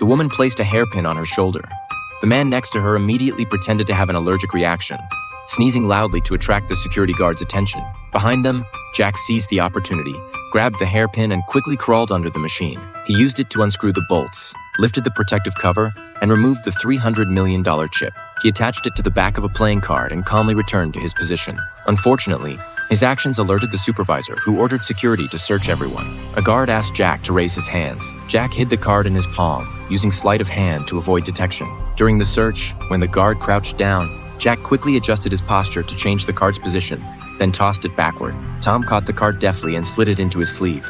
The woman placed a hairpin on her shoulder. The man next to her immediately pretended to have an allergic reaction, sneezing loudly to attract the security guard's attention. Behind them, Jack seized the opportunity, grabbed the hairpin and quickly crawled under the machine. He used it to unscrew the bolts, lifted the protective cover, and removed the $300 million chip. He attached it to the back of a playing card and calmly returned to his position. Unfortunately, his actions alerted the supervisor, who ordered security to search everyone. A guard asked Jack to raise his hands. Jack hid the card in his palm, using sleight of hand to avoid detection. During the search, when the guard crouched down, Jack quickly adjusted his posture to change the card's position, then tossed it backward. Tom caught the card deftly and slid it into his sleeve.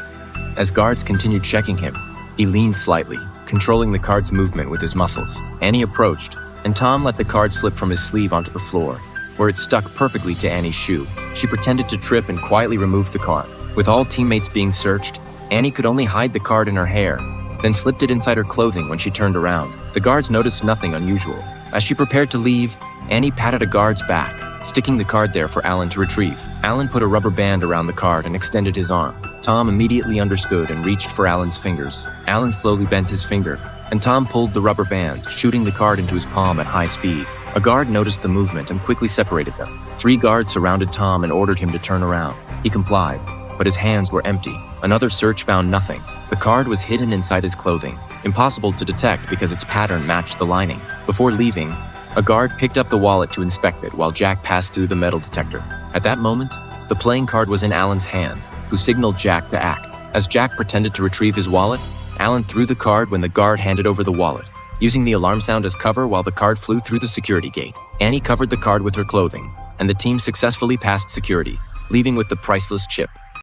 As guards continued checking him, he leaned slightly, controlling the card's movement with his muscles. Annie approached, and Tom let the card slip from his sleeve onto the floor, where it stuck perfectly to Annie's shoe. She pretended to trip and quietly removed the card. With all teammates being searched, Annie could only hide the card in her hair, then slipped it inside her clothing when she turned around. The guards noticed nothing unusual. As she prepared to leave, Annie patted a guard's back, sticking the card there for Alan to retrieve. Alan put a rubber band around the card and extended his arm. Tom immediately understood and reached for Alan's fingers. Alan slowly bent his finger, and Tom pulled the rubber band, shooting the card into his palm at high speed. A guard noticed the movement and quickly separated them. 3 guards surrounded Tom and ordered him to turn around. He complied, but his hands were empty. Another search found nothing. The card was hidden inside his clothing, impossible to detect because its pattern matched the lining. Before leaving, a guard picked up the wallet to inspect it while Jack passed through the metal detector. At that moment, the playing card was in Alan's hand, who signaled Jack to act. As Jack pretended to retrieve his wallet, Alan threw the card when the guard handed over the wallet, using the alarm sound as cover while the card flew through the security gate. Annie covered the card with her clothing, and the team successfully passed security, leaving with the priceless chip.